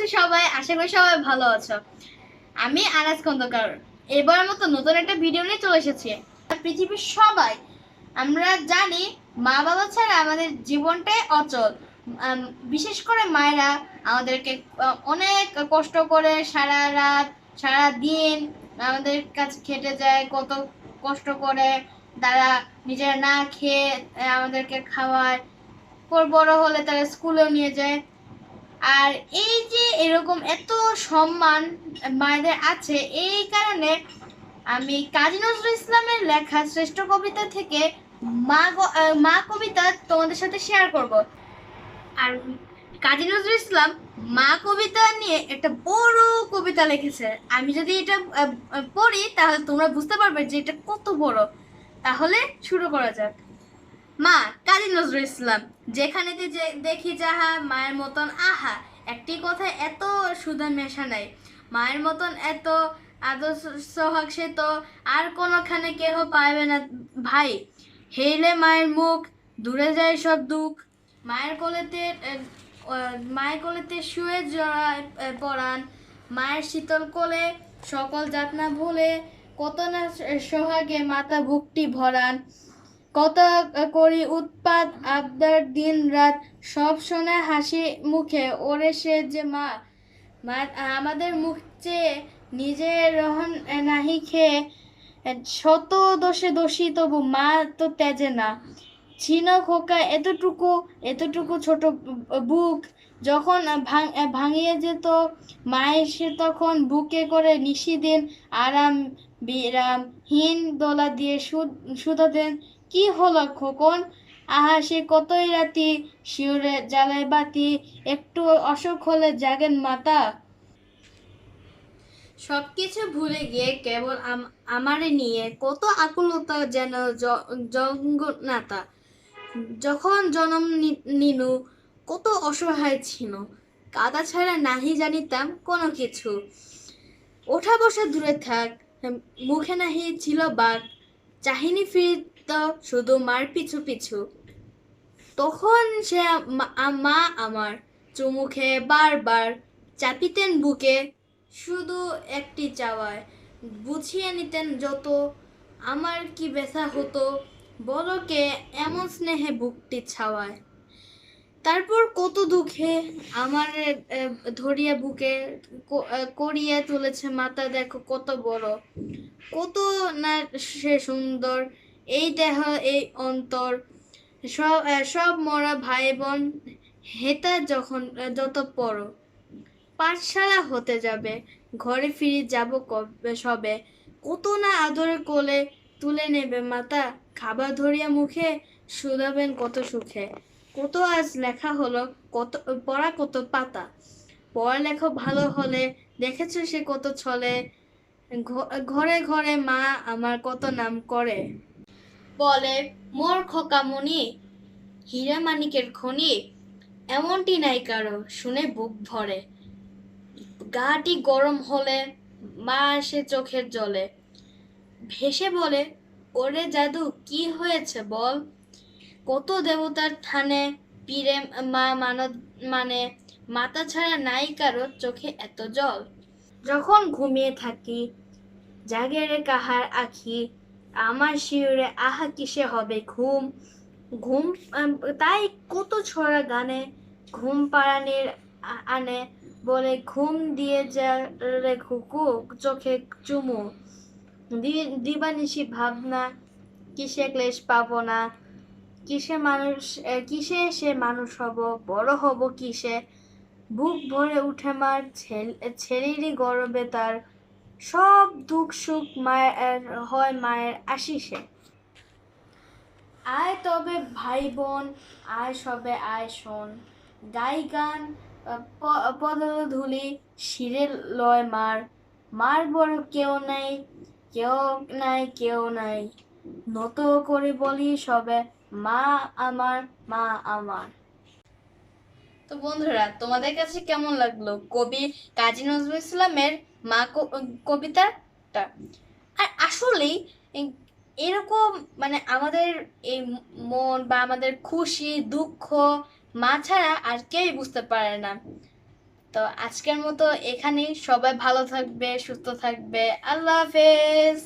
আছি সবাই, আশা করি সবাই ভালো আছো। আমি আনাজ খন্দকার এবার মতো নতুন একটা ভিডিও নিয়ে চলে এসেছি। পৃথিবীর সবাই আমরা জানি মা বাবা ছাড়া আমাদের জীবনটাই অচল। আম, বিশেষ করে মায়েরা আমাদেরকে অনেক কষ্ট করে সারা রাত সারা দিন আমাদের কাছে খেটে যায়, কত কষ্ট করে তারা নিজেরা না খেয়ে আমাদেরকে খাওয়ায়। পর বড় হলে তারা স্কুলেও নিয়ে যায়। আর এই যে এরকম এত সম্মান মায়েদের আছে, এই কারণে আমি কাজী নজরুল ইসলামের লেখা শ্রেষ্ঠ কবিতা থেকে মা কবিতা তোমাদের সাথে শেয়ার করব। আর কাজী নজরুল ইসলাম মা কবিতা নিয়ে একটা বড় কবিতা লিখেছে। আমি যদি এটা পড়ি তাহলে তোমরা বুঝতে পারবে যে এটা কত বড়। তাহলে শুরু করা যাক। মা কাজী নজরুল ইসলাম, যেখানেতে যে দেখি যাহা মায়ের মতন আহা, একটি কথায় এত সুধা মেশা নাই। মায়ের মতন এত আদর সোহাগ সে তো আর কোনোখানে কেহ পাইবে না ভাই। হেইলে মায়ের মুখ, দূরে যায় সব দুঃখ। মায়ের কোলেতে মায়ের কোলেতে শুয়ে জড়ায় পরাণ। মায়ের শীতল কোলে সকল যাতনা ভুলে, কত না সোহাগে মাতা বুকটি ভরান। কত করি উৎপাত আবদার দিন রাত, সব শোনে হাসি মুখে ওরে সে যে মা। আমাদের মুখ চেয়ে নিজের রহন নাহি খেয়ে, শত দোষে দোষী তবু মা তো ত্যাজে না। ছিন খোকা এতটুকু এতটুকু ছোট বুক, যখন ভাঙিয়ে যেত মায়ের সে তখন বুকে করে নিশিদিন আরাম বিরাম হীন দোলা দিয়ে সুধা দেন। কি হলো খোকন, আহা সে কতই রাতি শিউরে জ্বালায় বাতি, একটু অসুখ হলে জাগেন মাতা। সবকিছু ভুলে গিয়ে কেবল আমারে নিয়ে কত আকুলতা যেন জগন্নাতা। যখন জনম নিনু কত অসহায় ছিল, কাদা ছাড়া নাহি জানিতাম কোনো কিছু। ওঠা বসা দূরে থাক, মুখে নাহি ছিল বাক, চাহিনি ফিরত শুধু মার পিছু পিছু। তখন সে মা আমার চুমুখে বারবার চাপিতেন বুকে, শুধু একটি চাওয়ায় বুঝিয়ে নিতেন যত। আমার কি ব্যথা হতো বলকে এমন স্নেহে বুকটি ছাওয়ায়। তারপর কত দুঃখে আমার ধরিয়া বুকে করিয়া তুলেছে মাথা, দেখো কত বড়, কত না সে সুন্দর। এই দেহ এই অন্তর, সব মরা ভাই বোন হেতা যখন যত পড়ো। পাঠশালা হতে যাবে, ঘরে ফিরে যাব কবে সবে, কত না আদরে কোলে তুলে নেবে মাতা, খাবার ধরিয়া মুখে শুধাবেন কত সুখে। কত আজ লেখা হলো, কত পড়া কত পাতা, পড়ালেখা ভালো হলে দেখেছো সে কত ছলে। ঘরে ঘরে মা আমার কত নাম করে, বলে মোর খোকামণি হীরা মানিকের খনি। এমনটি নাই কারো, শুনে বুক ভরে। গাটি গরম হলে মা আসে চোখের জলে, ভেসে বলে ওরে জাদু কি হয়েছে বল। কত দেবতার থানে পীরে মা মানত মানে, মাতা ছাড়া নাই কারো চোখে এত জল। যখন ঘুমিয়ে থাকি জাগে রে কাহার আখি, আমার শিউরে আহা কিসে হবে ঘুম। ঘুম তাই কত ছড়া গানে ঘুম পাড়ানির আনে, বলে ঘুম দিয়ে যা রে খুকু চোখে চুমু। দিবানিশি ভাবনা কিসে ক্লেশ পাবো না, কিসে সে মানুষ হব, বড় হব কিসে। বুক ভরে উঠে মার ছেলেরই গর্বে তার, সব দুঃখ সুখ মায়ের হয় মায়ের আশিসে। আয় তবে ভাই বোন, আয় সবে আয় শোন, গাই গান পদধূলি শিরে লয় মার। মার বড় কেউ নাই, কেউ নাই কেউ নাই, নত করে বলি সবে মা আমার মা আমার। তো বন্ধুরা, তোমাদের কাছে কেমন লাগলো কবি কাজী নজরুল ইসলামের মা কবিতাটা? আর আসলেই এরকম মানে আমাদের এই মন বা আমাদের খুশি দুঃখ মা ছাড়া আর কেউই বুঝতে পারে না। তো আজকের মতো এখানেই, সবাই ভালো থাকবে, সুস্থ থাকবে। আল্লাহ হাফেজ।